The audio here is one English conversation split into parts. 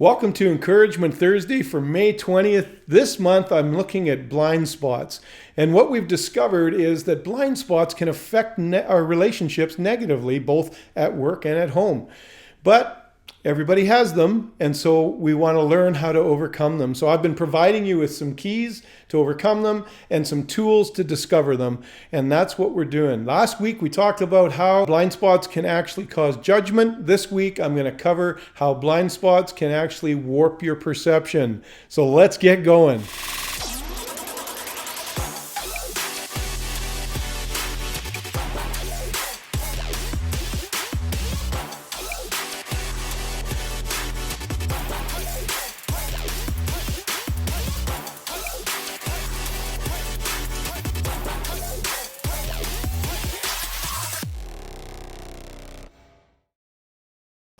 Welcome to Encouragement Thursday for May 20th. This month I'm looking at blind spots. And what we've discovered is that blind spots can affect our relationships negatively, both at work and at home. But everybody has them, and so we want to learn how to overcome them. So I've been providing you with some keys to overcome them and some tools to discover them, and that's what we're doing. Last week we talked about how blind spots can actually cause judgment. This week I'm going to cover how blind spots can actually warp your perception. So let's get going.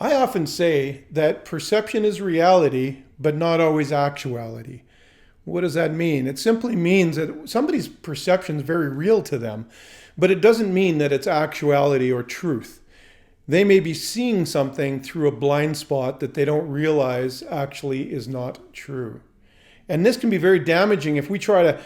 I often say that perception is reality, but not always actuality. What does that mean? It simply means that somebody's perception is very real to them, but it doesn't mean that it's actuality or truth. They may be seeing something through a blind spot that they don't realize actually is not true. And this can be very damaging if we try to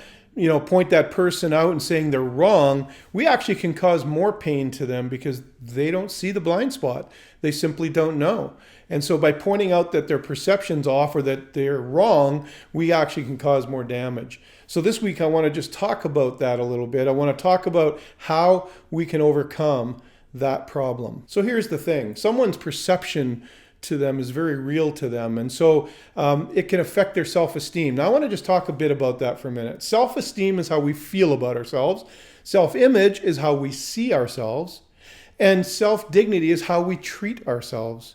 point that person out and saying they're wrong. We actually can cause more pain to them because they don't see the blind spot. They simply don't know. And so by pointing out that their perception's off or that they're wrong, we actually can cause more damage. So this week I want to just talk about that a little bit. I want to talk about how we can overcome that problem. So here's the thing. Someone's perception to them is very real to them. And so it can affect their self-esteem. Now I want to just talk a bit about that for a minute. Self-esteem is how we feel about ourselves. Self-image is how we see ourselves. And self-dignity is how we treat ourselves.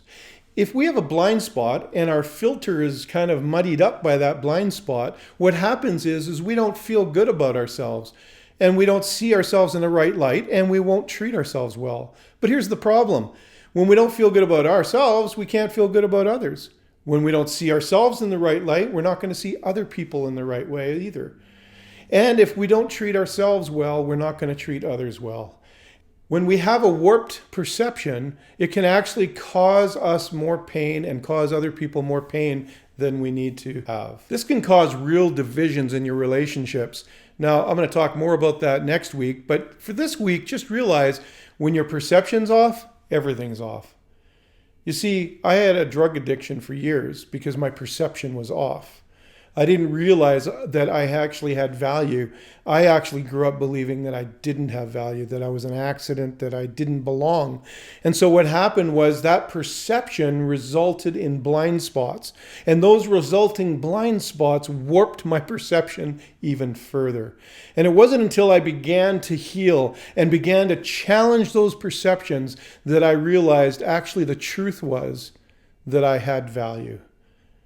If we have a blind spot and our filter is kind of muddied up by that blind spot, what happens is we don't feel good about ourselves. And we don't see ourselves in the right light, and we won't treat ourselves well. But here's the problem. When we don't feel good about ourselves, we can't feel good about others. When we don't see ourselves in the right light, we're not going to see other people in the right way either. And if we don't treat ourselves well, we're not going to treat others well. When we have a warped perception, it can actually cause us more pain and cause other people more pain than we need to have. This can cause real divisions in your relationships. Now, I'm going to talk more about that next week, but for this week, just realize when your perception's off, everything's off. You see, I had a drug addiction for years because my perception was off. I didn't realize that I actually had value. I actually grew up believing that I didn't have value, that I was an accident, that I didn't belong. And so what happened was that perception resulted in blind spots. And those resulting blind spots warped my perception even further. And it wasn't until I began to heal and began to challenge those perceptions that I realized actually the truth was that I had value.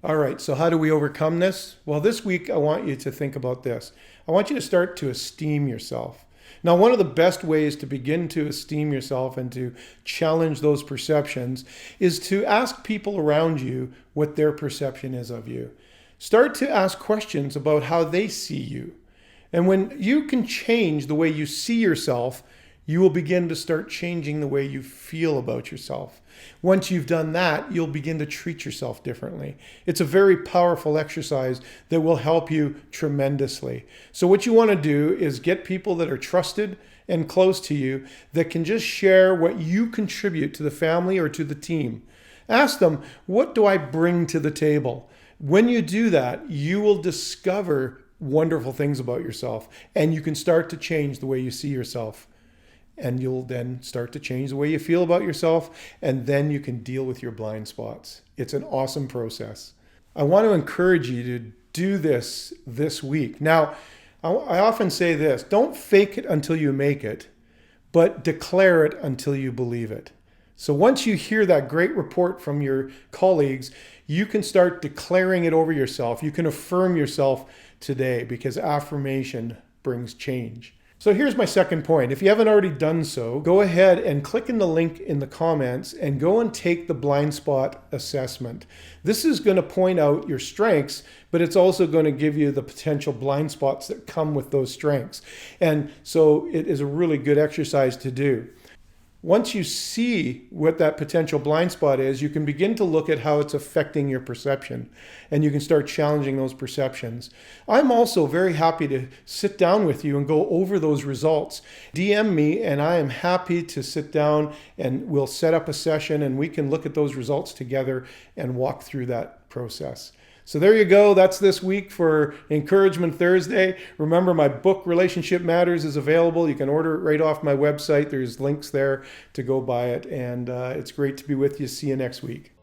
All right, so how do we overcome this? Well, this week I want you to think about this. I want you to start to esteem yourself. Now, one of the best ways to begin to esteem yourself and to challenge those perceptions is to ask people around you what their perception is of you. Start to ask questions about how they see you. And when you can change the way you see yourself, you will begin to start changing the way you feel about yourself. Once you've done that, you'll begin to treat yourself differently. It's a very powerful exercise that will help you tremendously. So what you want to do is get people that are trusted and close to you that can just share what you contribute to the family or to the team. Ask them, what do I bring to the table? When you do that, you will discover wonderful things about yourself, and you can start to change the way you see yourself. And you'll then start to change the way you feel about yourself, and then you can deal with your blind spots. It's an awesome process. I want to encourage you to do this week. Now, I often say this, don't fake it until you make it, but declare it until you believe it. So once you hear that great report from your colleagues, you can start declaring it over yourself. You can affirm yourself today because affirmation brings change. So here's my second point. If you haven't already done so, go ahead and click in the link in the comments and go and take the blind spot assessment. This is going to point out your strengths, but it's also going to give you the potential blind spots that come with those strengths. And so it is a really good exercise to do. Once you see what that potential blind spot is, you can begin to look at how it's affecting your perception, and you can start challenging those perceptions. I'm also very happy to sit down with you and go over those results. DM me, and I am happy to sit down and we'll set up a session and we can look at those results together and walk through that process. So there you go. That's this week for Encouragement Thursday. Remember, my book, Relationship Matters, is available. You can order it right off my website. There's links there to go buy it. And it's great to be with you. See you next week.